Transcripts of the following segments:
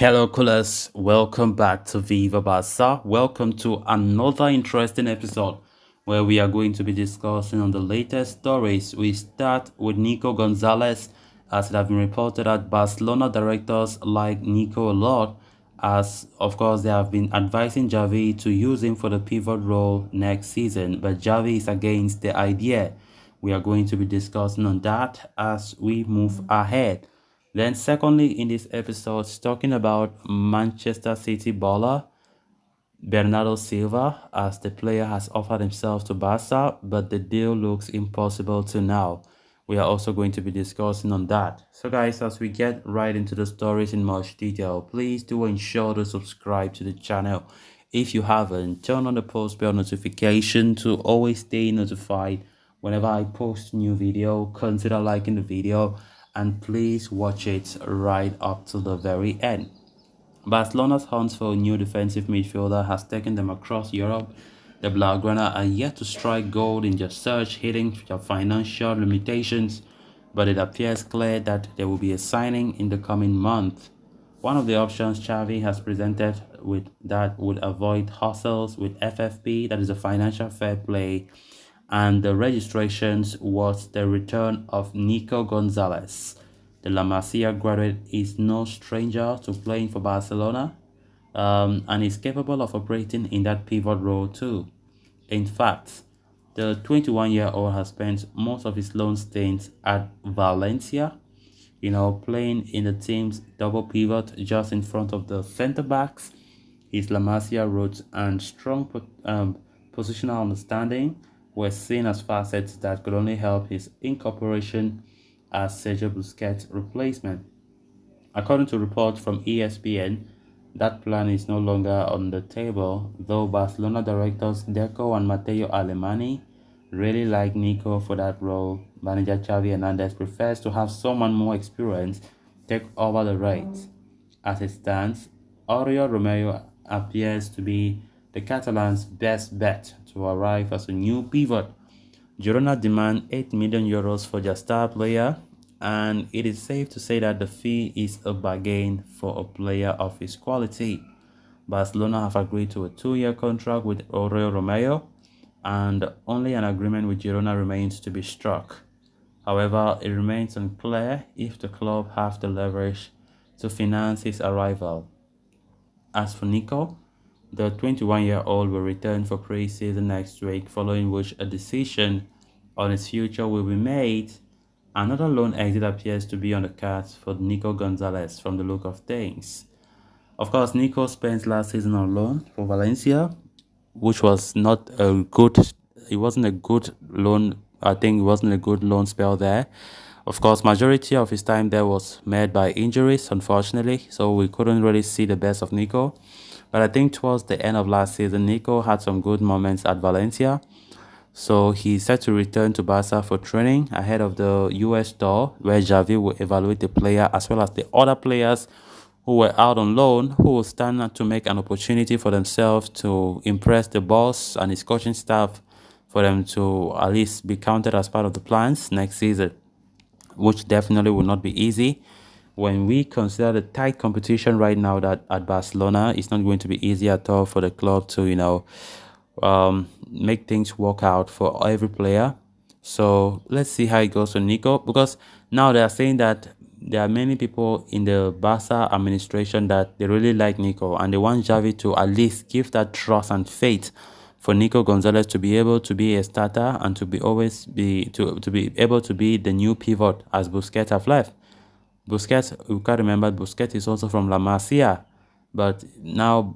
Hello, coolers. Welcome back to Viva Barca. Welcome to another interesting episode where we are going to be discussing on the latest stories. We start with Nico Gonzalez, as it has been reported that Barcelona directors like Nico a lot, as of course they have been advising Xavi to use him for the pivot role next season, but Xavi is against the idea. We are going to be discussing on that as we move ahead. Then, secondly, in this episode, talking about Manchester City baller Bernardo Silva, as the player has offered himself to Barca, but the deal looks impossible to now. We are also going to be discussing on that. So, guys, as we get right into the stories in much detail, please do ensure to subscribe to the channel. If you haven't, turn on the post bell notification to always stay notified whenever I post new video. Consider liking the video and please watch it right up to the very end. Barcelona's hunt for a new defensive midfielder has taken them across Europe. The Blaugrana are yet to strike gold in their search, hitting their financial limitations, but it appears clear that there will be a signing in the coming month. One of the options Xavi has presented with that would avoid hassles with FFP, that is a financial fair play, and the registrations was the return of Nico Gonzalez. The La Masia graduate is no stranger to playing for Barcelona, and is capable of operating in that pivot role too. In fact, the 21-year-old has spent most of his loan stints at Valencia, playing in the team's double pivot just in front of the centre backs. His La Masia roots and strong positional understanding were seen as facets that could only help his incorporation as Sergio Busquets' replacement. According to reports from ESPN, that plan is no longer on the table, though Barcelona directors Deco and Matteo Alemany really like Nico for that role. Manager Xavi Hernandez prefers to have someone more experienced take over the reins. As it stands, Oriol Romeo appears to be the Catalans' best bet to arrive as a new pivot. Girona demand €8 million for their star player, and it is safe to say that the fee is a bargain for a player of his quality. Barcelona have agreed to a 2-year contract with Oriol Romeo, and only an agreement with Girona remains to be struck. However, it remains unclear if the club have the leverage to finance his arrival. As for Nico, the 21-year-old will return for pre-season next week, following which a decision on his future will be made. Another loan exit appears to be on the cards for Nico Gonzalez from the look of things. Of course, Nico spent last season on loan for Valencia, which was not a good, it wasn't a good loan. I think it wasn't a good loan spell there. Of course, majority of his time there was made by injuries, unfortunately, so we couldn't really see the best of Nico. But I think towards the end of last season, Nico had some good moments at Valencia. So he's set to return to Barca for training ahead of the US tour, where Xavi will evaluate the player as well as the other players who were out on loan, who will stand to make an opportunity for themselves to impress the boss and his coaching staff, for them to at least be counted as part of the plans next season, which definitely will not be easy. When we consider the tight competition right now that at Barcelona, it's not going to be easy at all for the club to, make things work out for every player. So let's see how it goes for Nico, because now they are saying that there are many people in the Barca administration that they really like Nico and they want Xavi to at least give that trust and faith for Nico Gonzalez to be able to be a starter and to be able to be the new pivot as Busquets have left. Busquets, you can remember, Busquets is also from La Masia, but now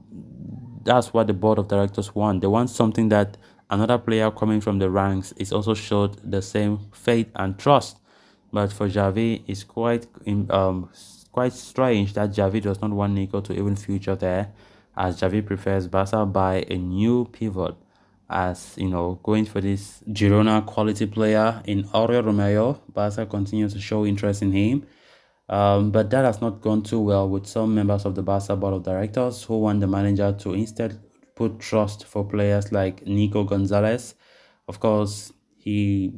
that's what the board of directors want. They want something that another player coming from the ranks is also showed the same faith and trust. But for Xavi, it's quite strange that Xavi does not want Nico to even feature there, as Xavi prefers Barca by a new pivot, as going for this Girona quality player in Oriol Romeo. Barca continues to show interest in him. But that has not gone too well with some members of the Barca board of directors, who want the manager to instead put trust for players like Nico Gonzalez. Of course, he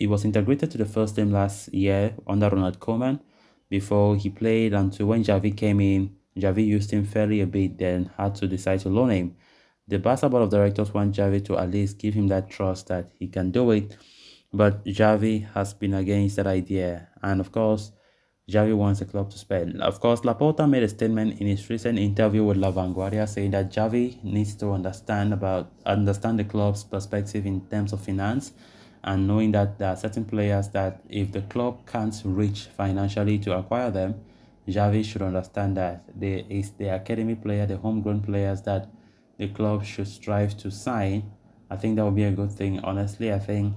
was integrated to the first team last year under Ronald Koeman before he played until when Xavi came in Xavi used him fairly a bit, then had to decide to loan him. The Barca board of directors want Xavi to at least give him that trust that he can do it, but Xavi has been against that idea, and of course, Xavi wants the club to spend. Of course, Laporta made a statement in his recent interview with La Vanguardia saying that Xavi needs to understand the club's perspective in terms of finance, and knowing that there are certain players that if the club can't reach financially to acquire them, Xavi should understand that there is the academy player, the homegrown players that the club should strive to sign. I think that would be a good thing. Honestly, I think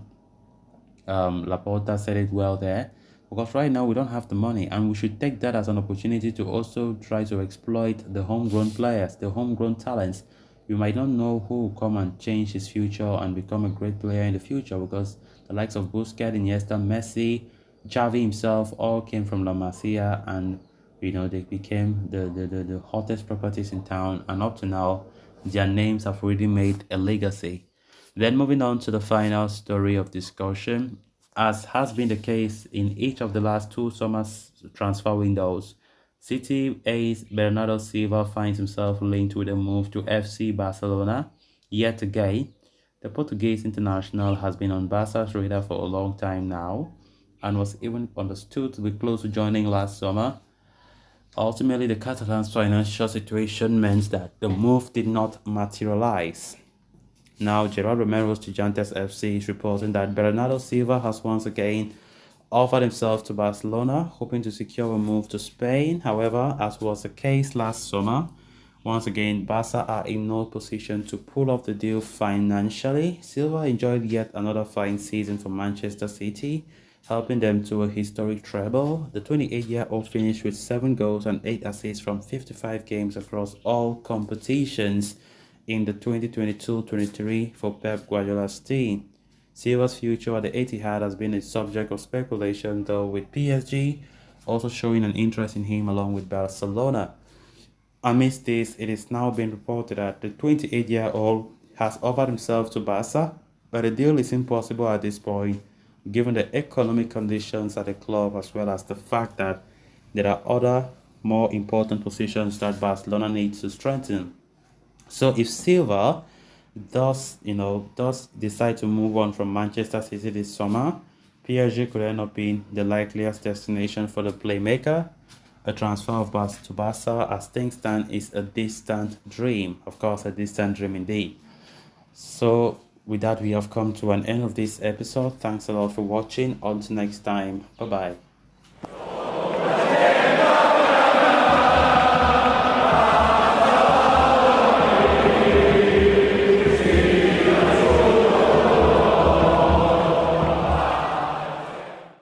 Laporta said it well there, because right now we don't have the money, and we should take that as an opportunity to also try to exploit the homegrown players, the homegrown talents. You might not know who will come and change his future and become a great player in the future, because the likes of Busquets, Iniesta, Messi, Xavi himself all came from La Masia, and they became the hottest properties in town, and up to now their names have already made a legacy. Then moving on to the final story of discussion, as has been the case in each of the last two summers transfer windows, City ace Bernardo Silva finds himself linked with a move to FC Barcelona. Yet again, the Portuguese international has been on Barca's radar for a long time now, and was even understood to be close to joining last summer. Ultimately, the Catalans' financial situation meant that the move did not materialize. Now, Gerard Romero's Gigantes FC is reporting that Bernardo Silva has once again offered himself to Barcelona, hoping to secure a move to Spain. However, as was the case last summer, once again, Barca are in no position to pull off the deal financially. Silva enjoyed yet another fine season for Manchester City, helping them to a historic treble. The 28-year-old finished with 7 goals and 8 assists from 55 games across all competitions in the 2022-23 for Pep Guardiola's team. Silva's future at the Etihad has been a subject of speculation, though, with PSG also showing an interest in him along with Barcelona. Amidst this, it is now being reported that the 28-year-old has offered himself to Barca, but the deal is impossible at this point, given the economic conditions at the club, as well as the fact that there are other more important positions that Barcelona needs to strengthen. So if Silva does decide to move on from Manchester City this summer, PSG could end up being the likeliest destination for the playmaker. A transfer of Barca to Barca, as things stand, is a distant dream. Of course, a distant dream indeed. So with that, we have come to an end of this episode. Thanks a lot for watching. Until next time, bye bye.